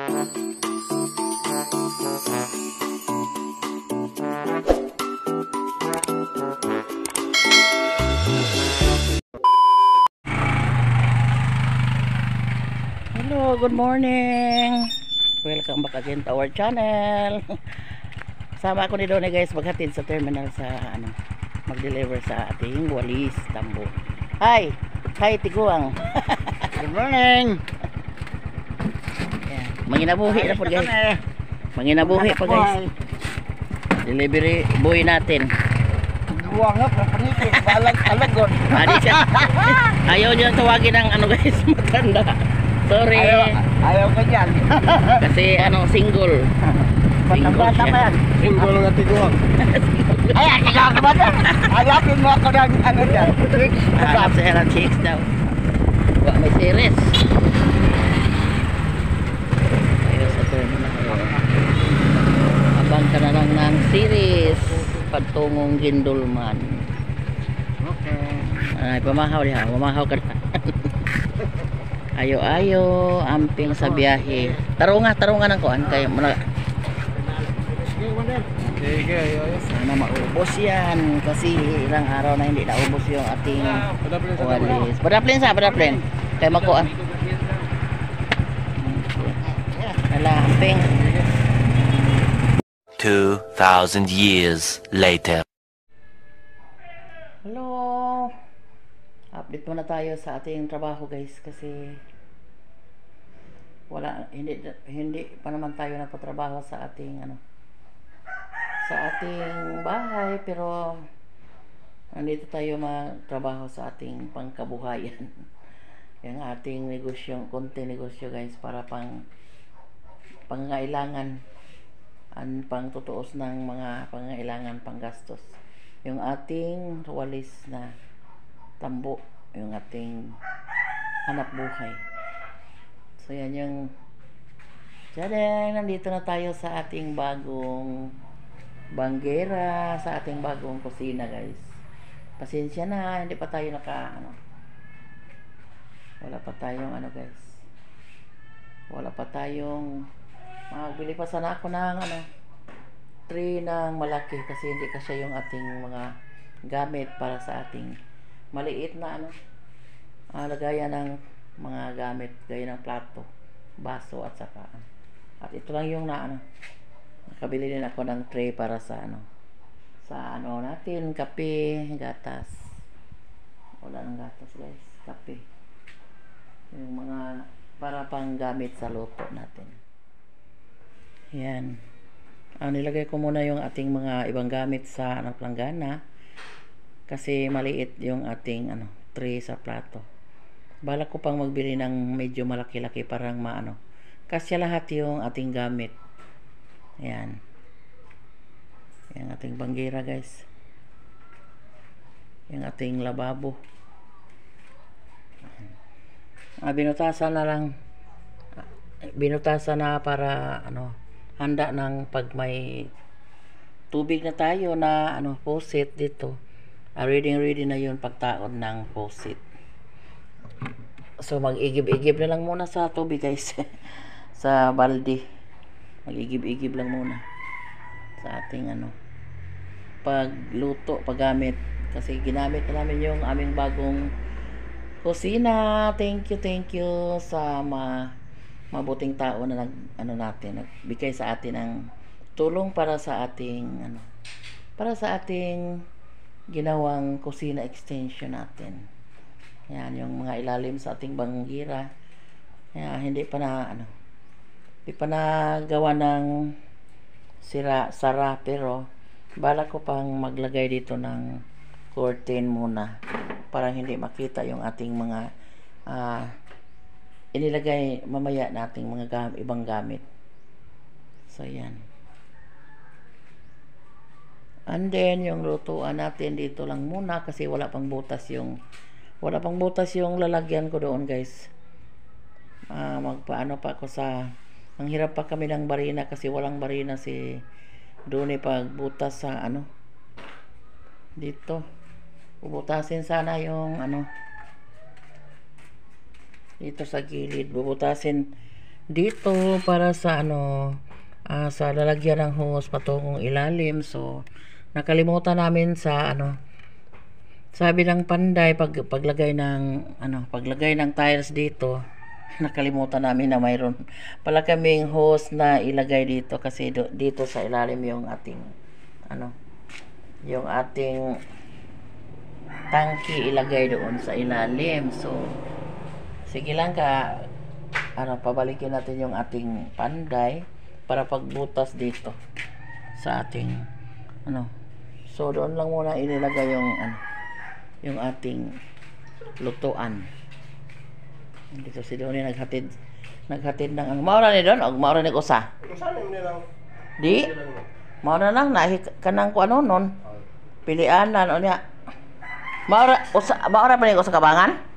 Hello, good morning. Welcome back again to our channel. Sama ako ni Donnie guys maghatid sa terminal sa mag-deliver sa ating walis tambo. Hi Tiguang. Good morning. Yeah. Manginabuhi na po guys. Manginabuhi pa guys. Delivery boy natin. Buwang nga panitin, balag-alagon. Ayaw niyo tawagin ng guys, matanda. Sorry. Ayaw ka dyan. Kasi single. Bata-bata pa yan. Single nga Tiguang. Ay, Tiguang ba dyan? Ayapin mo ako ng dyan. Hanap sa Herald Chicks daw. May series. Ayaw sa terminal. Abang ka na lang ng series. Pagtungong Gindulman. Okay. Ay, pamahaw diha. Pamahaw ka na. Ayo amping sa biyahe. Tarungan ng kuan kay Sige, sana maubos yan kasi ilang araw na hindi naubos yung ating walis. Badaplin kay makuan. Ala amping 2,000 years later. Hello. Update muna tayo sa ating trabaho guys kasi hindi pa naman tayo nagpatrabaho sa ating sa ating bahay, pero nandito tayo magtrabaho sa ating pangkabuhayan. Yung ating negosyo, konti negosyo guys, para pangailangan pang tutuos ng mga pangailangan, panggastos. Yung ating walis na tambo, yung ating hanap buhay. So yan yung nandito na tayo sa ating bagong banggera, sa ating bagong kusina guys. Pasensya na, hindi pa tayo wala pa tayong guys, wala pa tayong magbili pa sana ako ng tray ng malaki kasi hindi kasi yung ating mga gamit para sa ating maliit na lagayan ng mga gamit gaya ng plato, baso at saka at ito lang yung nakabili din ako ng tray para sa natin, kape, gatas. Wala ng gatas guys, kape, yung mga para pang gamit sa luto natin. Yan. Nilagay ko muna yung ating mga ibang gamit sa planggana kasi maliit yung ating tray sa plato. Balak ko pang magbili ng medyo malaki-laki parang kasya lahat yung ating gamit. Ayan. Yung ating banggera guys. Yung ating lababo. Binutasan na para handa ng pag may tubig na tayo na faucet dito. Ready na yun pagtaon ng faucet. So mag-igib-igib na lang muna sa tubig guys. Sa balde. Mag-igib-igib lang muna sa ating pagluto, paggamit. Kasi ginamit na namin yung aming bagong kusina. Thank you sa mabuting tao na nagbigay sa atin ng tulong para sa ating ginawang kusina extension natin. Yan yung mga ilalim sa ating banggera. Yan, hindi pa gawa ng sara, pero balak ko pang maglagay dito ng curtain muna para hindi makita yung ating mga inilagay mamaya nating mga ibang gamit. So yan. And then yung lutuan natin dito lang muna kasi wala pang butas yung lalagyan ko doon guys. Magpaano pa ako ang hirap pa kami ng barina kasi walang barina si Donnie pag butas sa dito. Bubutasin sana yung dito sa gilid. Bubutasin dito para sa ano, sa lalagyan ng hose patungong ilalim. So nakalimutan namin sa ano, sabi ng Panday paglagay ng ano, paglagay ng tiles dito, nakalimutan namin na mayroon pala kaming hose na ilagay dito kasi dito sa ilalim yung ating ano, yung ating tangki ilagay doon sa ilalim. So sige lang ano, pabalikin natin yung ating Panday para pagbutas dito sa ating ano. So doon lang muna inilagay yung ano, yung ating lutuan. Dito si Donnie naghatid ng ang maura ni doon og maura ni usa. Di maura lang nahi kanang ko ano non. Pilianan o niya. Maura pa ni usa kabangan.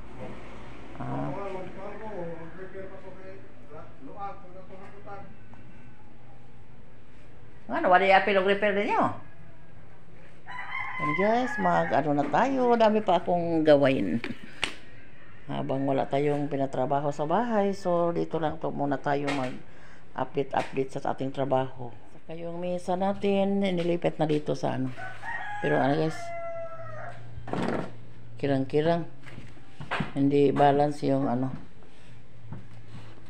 Ano wala apil og repair ninyo? And guys, ano na tayo, dami pa akong gawain. Habang wala tayong pinatrabaho sa bahay, so dito lang to muna tayo mag-update sa ating trabaho. Saka yung mesa natin, nilipat na dito sa ano. Pero ano guys, kirang-kirang. Hindi balance yung ano.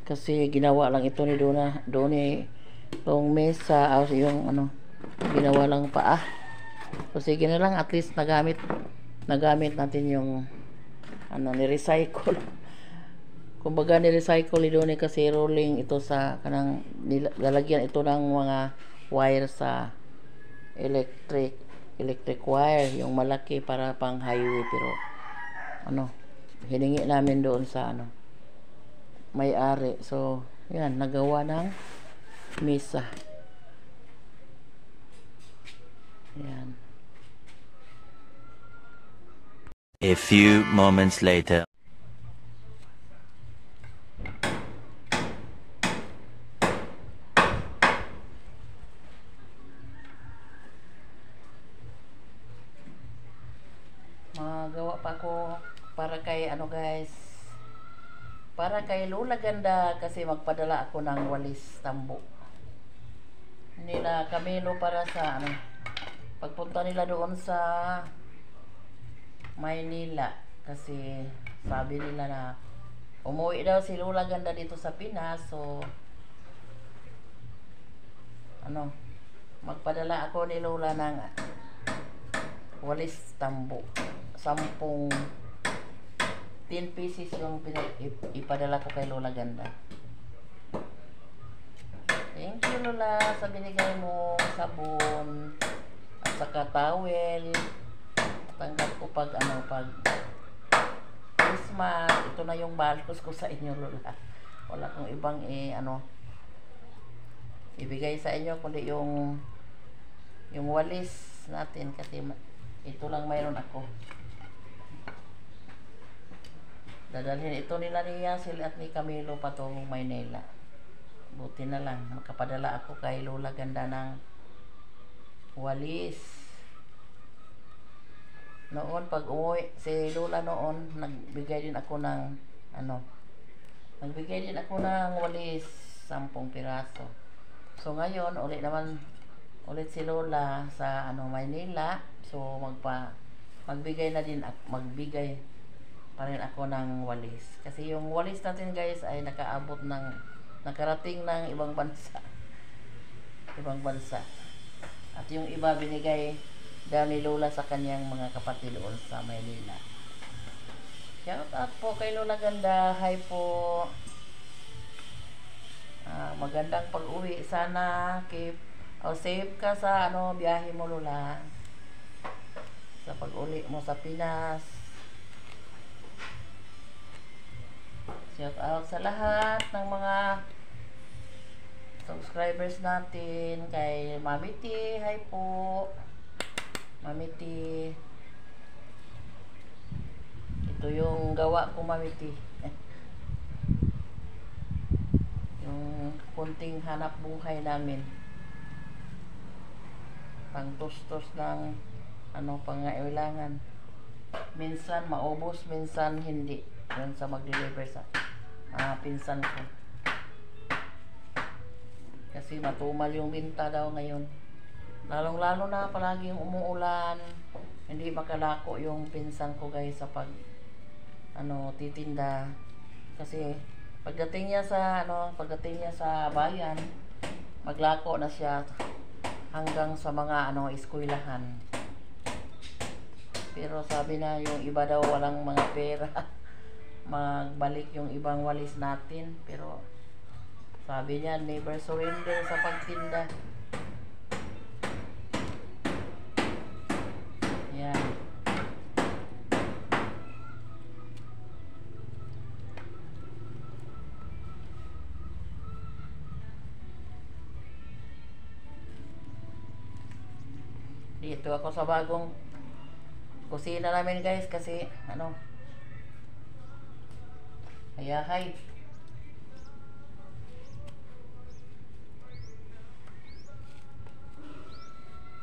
Kasi ginawa lang ito ni Doni itong mesa, yung ano, ginawa lang paa. So sige na lang, at least nagamit natin yung ano, ni-recycle. Kumbaga ni-recycle ni Donnie kasi rolling ito sa kanang lalagyan ito ng mga wire sa electric wire, yung malaki para pang highway. Pero ano, hiningi namin doon sa ano, may-ari. So yan, nagawa ng mesa. Yan. A few moments later. Magawa pa ako para kay ano guys, para kay Lola Ganda kasi magpadala ako ng walis tambo nila Camilo para sa ano, pagpunta nila doon sa Maynila kasi sabi nila na umuwi daw si Lola Ganda dito sa Pinas. So ano, magpadala ako ni Lola ng walis tambo, 10 pieces yung ipadala ko kay Lola Ganda. Thank you Lola sa binigay mo sabon at saka towel. Tanggap ko pag Christmas. Ito na yung balos ko sa inyo Lola. Wala kong ibang ibigay sa inyo kundi yung walis natin kasi ito lang mayroon ako. Dadalhin ito nila ni Yasil at ni Camilo patungong Maynila. Buti na lang makapadala ako kay Lola Ganda ng walis. Noon pag umuwi si Lola noon, nagbigay din ako ng walis, 10 piraso. So ngayon ulit si Lola sa Maynila. So magbigay pa rin ako ng walis. Kasi yung walis natin guys ay nakarating ng ibang bansa. At yung iba binigay daw ni Lola sa kanyang mga kapatid doon sa Maynila. Shout out po kay Lola Ganda. Hi po. Magandang pag-uwi. Sana safe ka sa biyahe mo Lola. Sa pag-uli mo sa Pinas. Shout out sa lahat ng mga subscribers natin. Kay Mami T, hi po Mami T. Ito yung gawa ko Mami T. Yung kunting hanap buhay namin, pang tustos ng pangailangan. Minsan maubos, minsan hindi. Yun sa mag-deliver sa pinsan ko. kasi matumal yung binta daw ngayon. Lalong-lalo na palaging umuulan, hindi makalako yung pinsan ko guys sa titinda. Kasi pagdating niya sa bayan, maglako na siya hanggang sa mga eskwelahan. Pero sabi na yung iba daw walang mga pera. Magbalik yung ibang walis natin, pero sabi niya never surrender sa pagtinda. Yan. Dito ako sa bagong kusina namin guys kasi hayahay.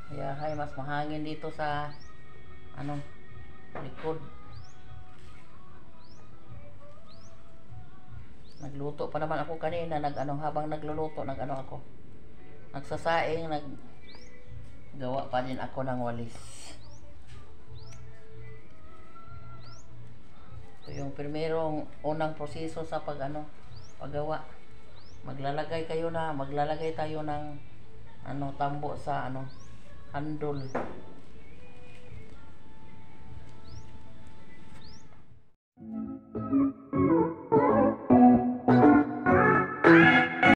Hayahay, mas mahangin dito sa likod. Nagluto pa naman ako kanina, habang nagluluto, ako. Nagsasaing, gawa pa din ako ng walis. Ito yung unang proseso sa paggawa. Maglalagay tayo ng tambo sa handle.